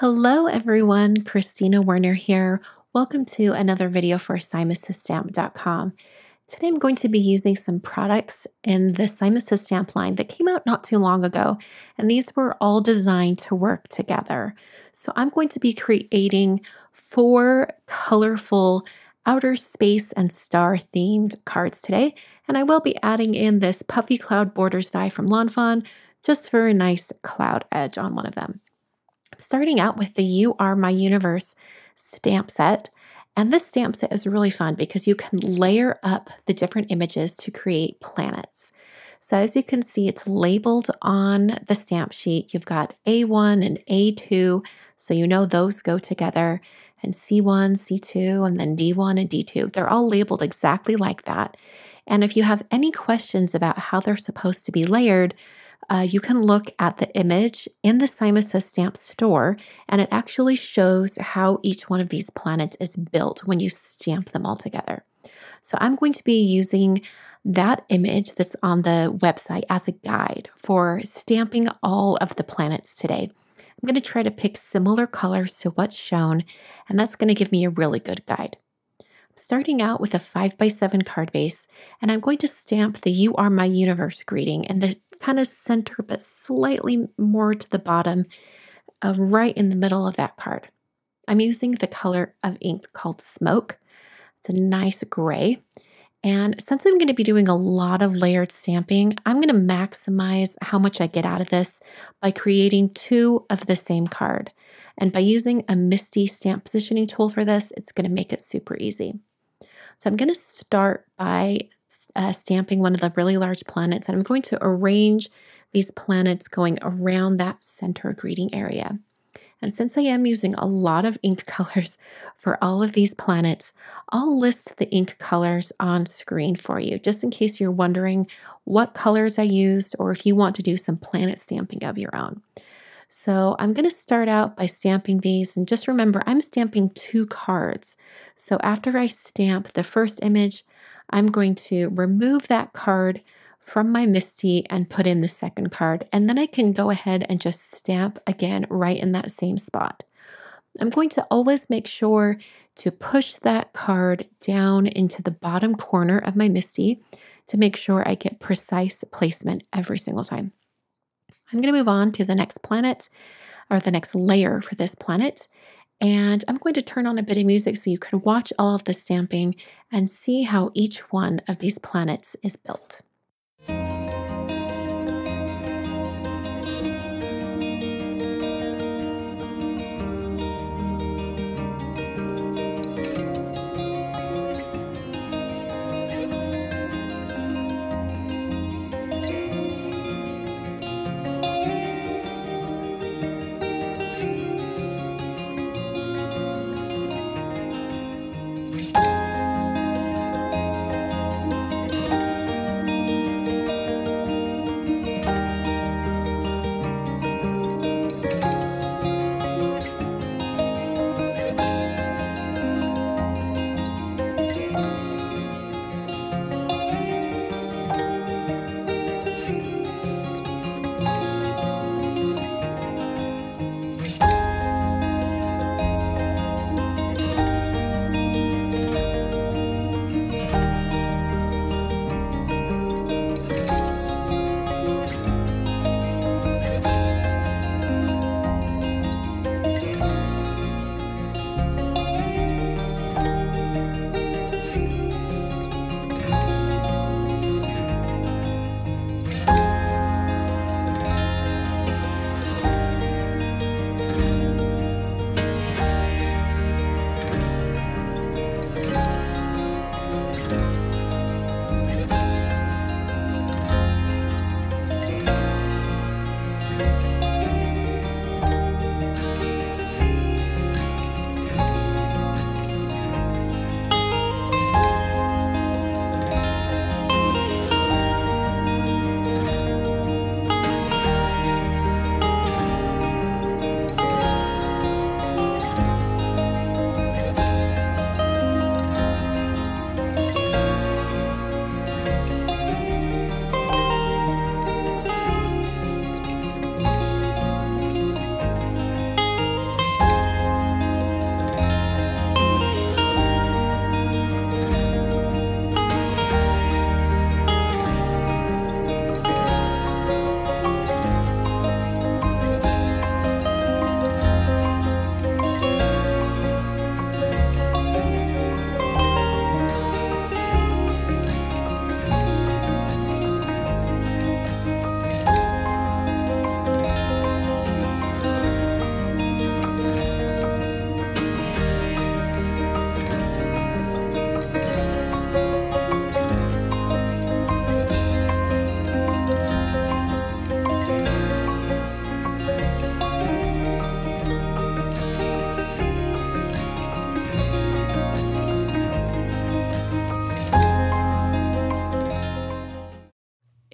Hello everyone, Kristina Werner here. Welcome to another video for SimonsStamp.com. Today I'm going to be using some products in the Simons Stamp line that came out not too long ago, and these were all designed to work together. So I'm going to be creating 4 colorful outer space and star themed cards today, and I will be adding in this puffy cloud borders die from Fawn just for a nice cloud edge on one of them. Starting out with the You Are My Universe stamp set. And this stamp set is really fun because you can layer up the different images to create planets. So as you can see, it's labeled on the stamp sheet. You've got A1 and A2, so you know those go together, and C1, C2, and then D1 and D2. They're all labeled exactly like that. And if you have any questions about how they're supposed to be layered, you can look at the image in the Simons Stamp store, and it actually shows how each one of these planets is built when you stamp them all together. So I'm going to be using that image that's on the website as a guide for stamping all of the planets today. I'm going to try to pick similar colors to what's shown, and that's going to give me a really good guide. Starting out with a 5x7 card base, and I'm going to stamp the You Are My Universe greeting in the kind of center, but slightly more to the bottom, right in the middle of that card. I'm using the color of ink called Smoke. It's a nice gray. And since I'm going to be doing a lot of layered stamping, I'm going to maximize how much I get out of this by creating 2 of the same card. And by using a MISTI stamp positioning tool for this, it's going to make it super easy. So I'm going to start by stamping one of the really large planets, and I'm going to arrange these planets going around that center greeting area. And since I am using a lot of ink colors for all of these planets, I'll list the ink colors on screen for you, just in case you're wondering what colors I used or if you want to do some planet stamping of your own. So I'm going to start out by stamping these, and just remember I'm stamping 2 cards. So after I stamp the first image, I'm going to remove that card from my MISTI and put in the second card, and then I can go ahead and just stamp again right in that same spot. I'm going to always make sure to push that card down into the bottom corner of my MISTI to make sure I get precise placement every single time. I'm going to move on to the next planet, or the next layer for this planet, and I'm going to turn on a bit of music so you can watch all of the stamping and see how each one of these planets is built.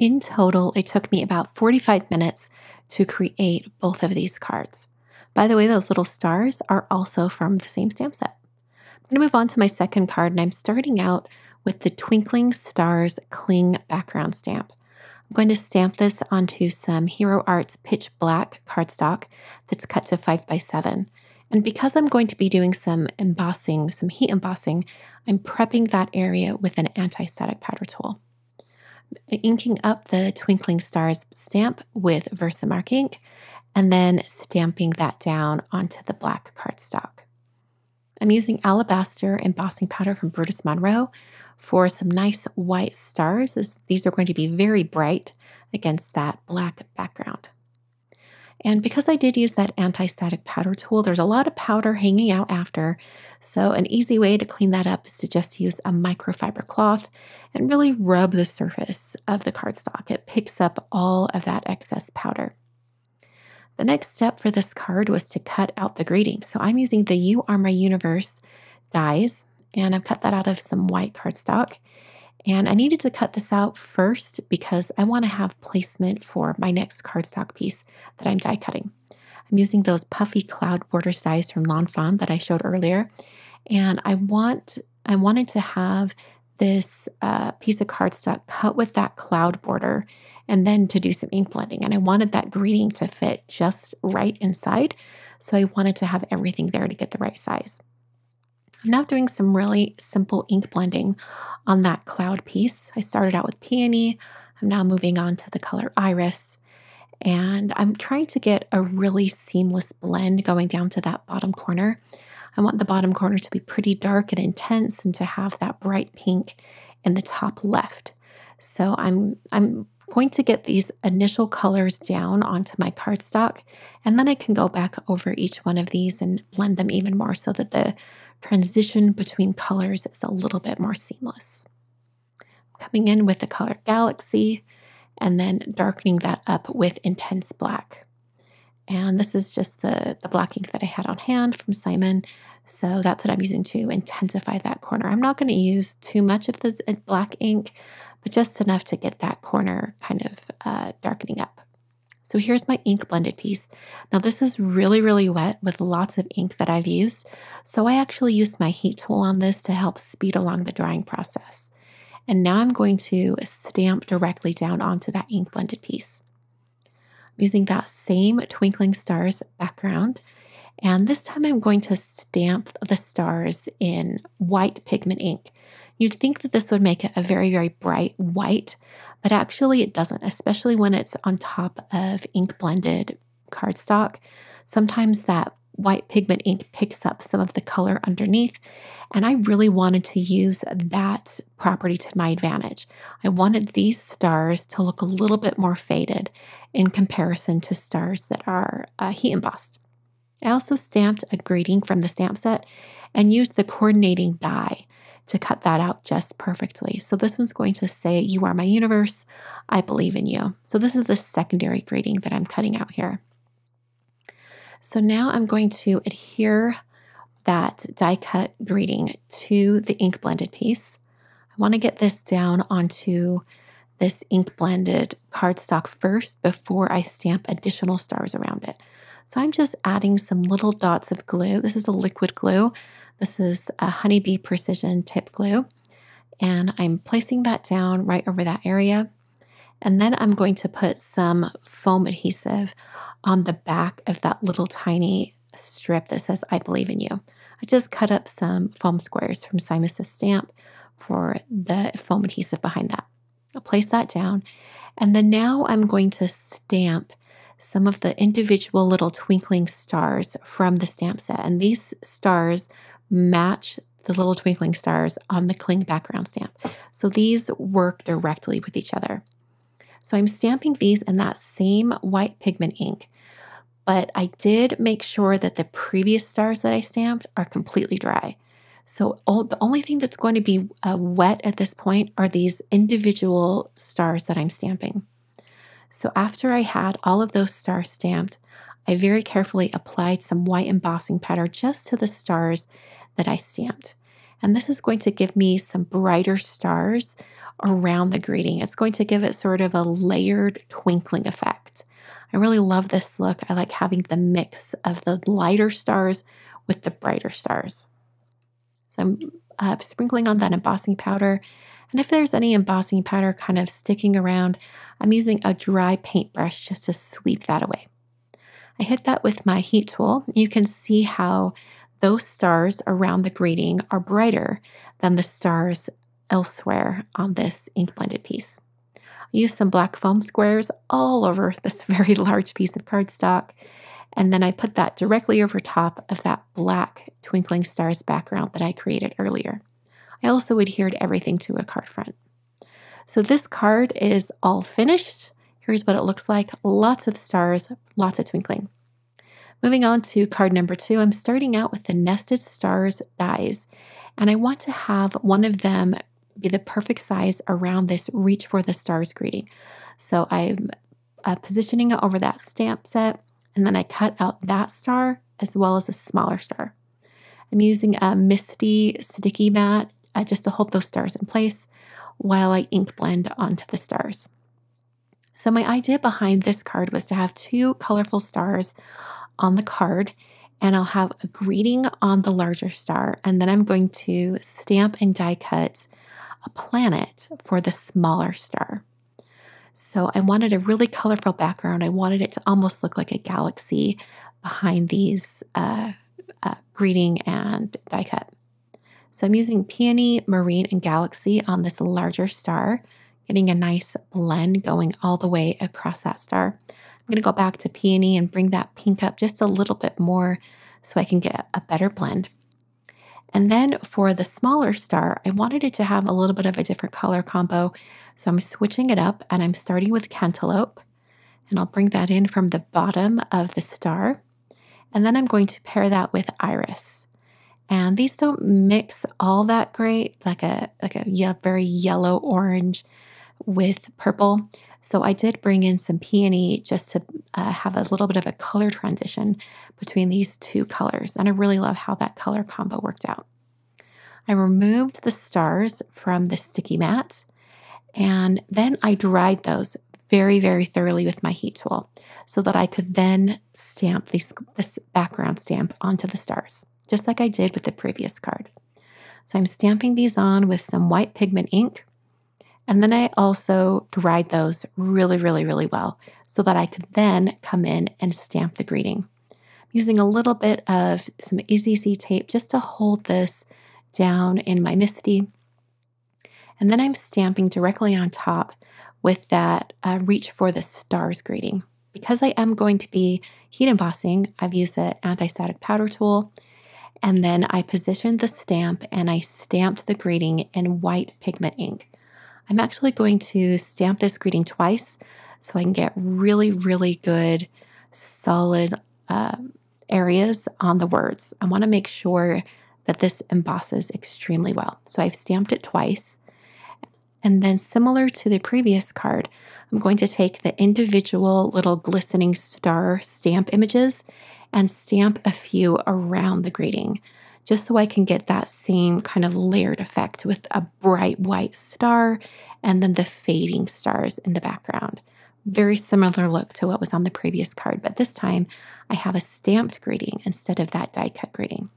In total, it took me about 45 minutes to create both of these cards. By the way, those little stars are also from the same stamp set. I'm going to move on to my second card, and I'm starting out with the Twinkling Stars Cling background stamp. I'm going to stamp this onto some Hero Arts Pitch Black cardstock that's cut to 5x7. And because I'm going to be doing some embossing, some heat embossing, I'm prepping that area with an anti-static powder tool. Inking up the Twinkling Stars stamp with Versamark ink, and then stamping that down onto the black cardstock. I'm using Alabaster embossing powder from Brutus Monroe for some nice white stars. These are going to be very bright against that black background. And because I did use that anti-static powder tool, there's a lot of powder hanging out after. So an easy way to clean that up is to just use a microfiber cloth and really rub the surface of the cardstock. It picks up all of that excess powder. The next step for this card was to cut out the greeting. So I'm using the You Are My Universe dies, and I've cut that out of some white cardstock. And I needed to cut this out first because I want to have placement for my next cardstock piece that I'm die cutting. I'm using those puffy cloud border dies from Fawn that I showed earlier. And I wanted to have this piece of cardstock cut with that cloud border and then to do some ink blending. And I wanted that greeting to fit just right inside. So I wanted to have everything there to get the right size. I'm now doing some really simple ink blending on that cloud piece. I started out with Peony. I'm now moving on to the color Iris. And I'm trying to get a really seamless blend going down to that bottom corner. I want the bottom corner to be pretty dark and intense and to have that bright pink in the top left. So I'm going to get these initial colors down onto my cardstock, and then I can go back over each one of these and blend them even more so that the transition between colors is a little bit more seamless. Coming in with the color Galaxy and then darkening that up with Intense Black. And this is just the black ink that I had on hand from Simon. So that's what I'm using to intensify that corner. I'm not going to use too much of the black ink, but just enough to get that corner kind of darkening up. So here's my ink blended piece. Now this is really, really wet with lots of ink that I've used. So I actually used my heat tool on this to help speed along the drying process. And now I'm going to stamp directly down onto that ink blended piece. I'm using that same Twinkling Stars background. And this time I'm going to stamp the stars in white pigment ink. You'd think that this would make it a very, very bright white, but actually it doesn't, especially when it's on top of ink blended cardstock. Sometimes that white pigment ink picks up some of the color underneath, and I really wanted to use that property to my advantage. I wanted these stars to look a little bit more faded in comparison to stars that are heat embossed. I also stamped a greeting from the stamp set and used the coordinating die to cut that out just perfectly. So this one's going to say, "You are my universe, I believe in you." So this is the secondary greeting that I'm cutting out here. So now I'm going to adhere that die cut greeting to the ink blended piece. I want to get this down onto this ink blended cardstock first before I stamp additional stars around it. So I'm just adding some little dots of glue. This is a liquid glue. This is a Honeybee Precision Tip Glue. And I'm placing that down right over that area. And then I'm going to put some foam adhesive on the back of that little tiny strip that says, "I believe in you." I just cut up some foam squares from Simus's stamp for the foam adhesive behind that. I'll place that down. And then now I'm going to stamp some of the individual little twinkling stars from the stamp set. And these stars match the little twinkling stars on the cling background stamp. So these work directly with each other. So I'm stamping these in that same white pigment ink, but I did make sure that the previous stars that I stamped are completely dry. So the only thing that's going to be wet at this point are these individual stars that I'm stamping. So after I had all of those stars stamped, I very carefully applied some white embossing powder just to the stars that I stamped. And this is going to give me some brighter stars around the greeting. It's going to give it sort of a layered twinkling effect. I really love this look. I like having the mix of the lighter stars with the brighter stars. So I'm sprinkling on that embossing powder. And if there's any embossing powder kind of sticking around, I'm using a dry paintbrush just to sweep that away. I hit that with my heat tool. You can see how those stars around the greeting are brighter than the stars elsewhere on this ink blended piece. I used some black foam squares all over this very large piece of cardstock, and then I put that directly over top of that black twinkling stars background that I created earlier. I also adhered everything to a card front. So this card is all finished. Here's what it looks like. Lots of stars, lots of twinkling. Moving on to card number 2, I'm starting out with the nested stars dies, and I want to have one of them be the perfect size around this reach for the stars greeting. So I'm positioning it over that stamp set, and then I cut out that star as well as a smaller star. I'm using a MISTI sticky mat just to hold those stars in place while I ink blend onto the stars. So my idea behind this card was to have 2 colorful stars on the card, and I'll have a greeting on the larger star, and then I'm going to stamp and die cut a planet for the smaller star. So I wanted a really colorful background. I wanted it to almost look like a galaxy behind these greeting and die cut. So I'm using Peony, Marine, and Galaxy on this larger star, getting a nice blend going all the way across that star. I'm going to go back to Peony and bring that pink up just a little bit more so I can get a better blend. And then for the smaller star, I wanted it to have a little bit of a different color combo. So I'm switching it up, and I'm starting with Cantaloupe, and I'll bring that in from the bottom of the star. And then I'm going to pair that with Iris. And these don't mix all that great, like a very yellow orange with purple. So I did bring in some peony just to have a little bit of a color transition between these 2 colors. And I really love how that color combo worked out. I removed the stars from the sticky mat, and then I dried those very, very thoroughly with my heat tool so that I could then stamp this background stamp onto the stars, just like I did with the previous card. So I'm stamping these on with some white pigment ink. And then I also dried those really, really, really well so that I could then come in and stamp the greeting. I'm using a little bit of some EZC tape just to hold this down in my MISTI. And then I'm stamping directly on top with that reach for the stars greeting. Because I am going to be heat embossing, I've used an anti-static powder tool. And then I positioned the stamp and I stamped the greeting in white pigment ink. I'm actually going to stamp this greeting twice so I can get really, really good, solid areas on the words. I want to make sure that this embosses extremely well. So I've stamped it twice. And then similar to the previous card, I'm going to take the individual little glistening star stamp images and stamp a few around the greeting, just so I can get that same kind of layered effect with a bright white star and then the fading stars in the background. Very similar look to what was on the previous card, but this time I have a stamped greeting instead of that die cut greeting.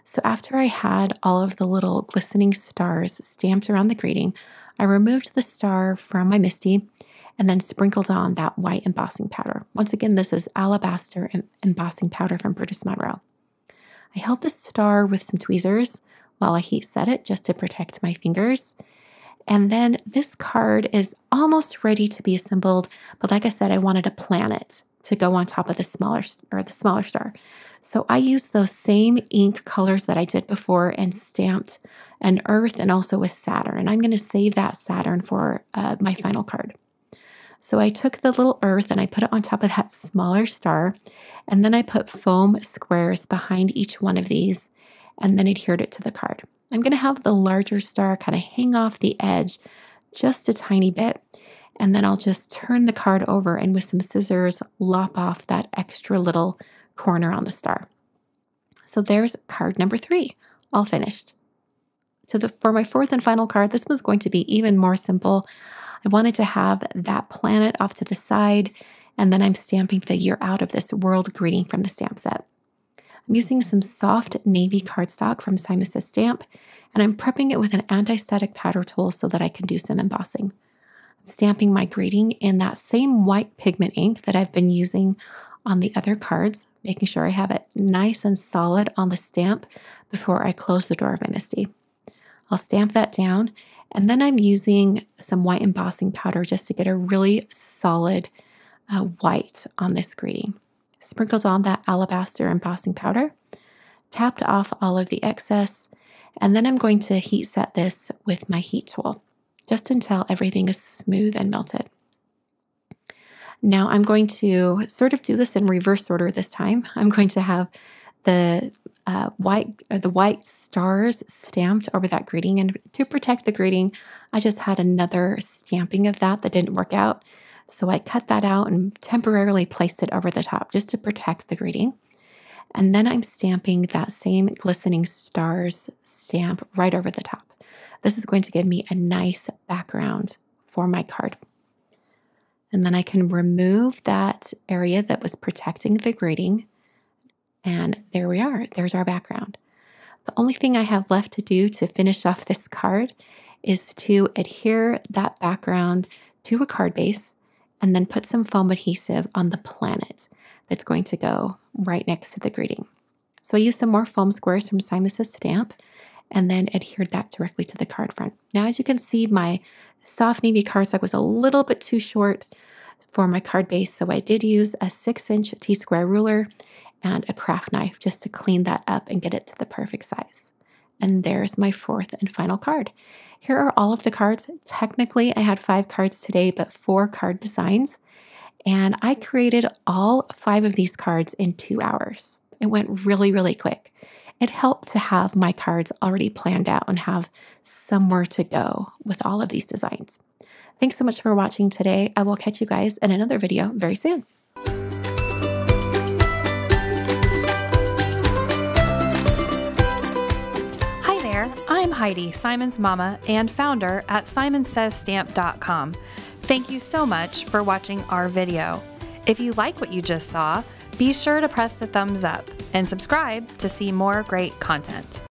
So after I had all of the little glistening stars stamped around the greeting, I removed the star from my MISTI and then sprinkled on that white embossing powder. Once again, this is Alabaster embossing powder from Brutus Monroe. I held the star with some tweezers while I heat set it just to protect my fingers. And then this card is almost ready to be assembled, but like I said, I wanted a planet to go on top of the smaller star. So I used those same ink colors that I did before and stamped an Earth and also a Saturn. And I'm going to save that Saturn for my final card. So I took the little Earth and I put it on top of that smaller star, and then I put foam squares behind each one of these and then adhered it to the card. I'm going to have the larger star kind of hang off the edge just a tiny bit, and then I'll just turn the card over and with some scissors lop off that extra little corner on the star. So there's card number 3, all finished. For my fourth and final card, this was going to be even more simple. I wanted to have that planet off to the side, and then I'm stamping the "You're out of this world" greeting from the stamp set. I'm using some soft navy cardstock from Simus' Stamp, and I'm prepping it with an anti-static powder tool so that I can do some embossing. I'm stamping my greeting in that same white pigment ink that I've been using on the other cards, making sure I have it nice and solid on the stamp before I close the door of my MISTI. I'll stamp that down, and then I'm using some white embossing powder just to get a really solid white on this greeting. Sprinkled on that alabaster embossing powder, tapped off all of the excess, and then I'm going to heat set this with my heat tool, just until everything is smooth and melted. Now I'm going to sort of do this in reverse order this time. I'm going to have the white stars stamped over that greeting, and to protect the greeting, I just had another stamping of that didn't work out. So I cut that out and temporarily placed it over the top just to protect the greeting. And then I'm stamping that same glistening stars stamp right over the top. This is going to give me a nice background for my card. And then I can remove that area that was protecting the greeting. And there we are. There's our background. The only thing I have left to do to finish off this card is to adhere that background to a card base and then put some foam adhesive on the planet that's going to go right next to the greeting. So I used some more foam squares from Simus' Stamp and then adhered that directly to the card front. Now, as you can see, my soft navy cardstock was a little bit too short for my card base, so I did use a 6-inch T-square ruler and a craft knife just to clean that up and get it to the perfect size. And there's my fourth and final card. Here are all of the cards. Technically, I had 5 cards today, but 4 card designs. And I created all 5 of these cards in 2 hours. It went really, really quick. It helped to have my cards already planned out and have somewhere to go with all of these designs. Thanks so much for watching today. I will catch you guys in another video very soon. I'm Heidi, Simon's mama and founder at simonsaysstamp.com. Thank you so much for watching our video. If you like what you just saw, be sure to press the thumbs up and subscribe to see more great content.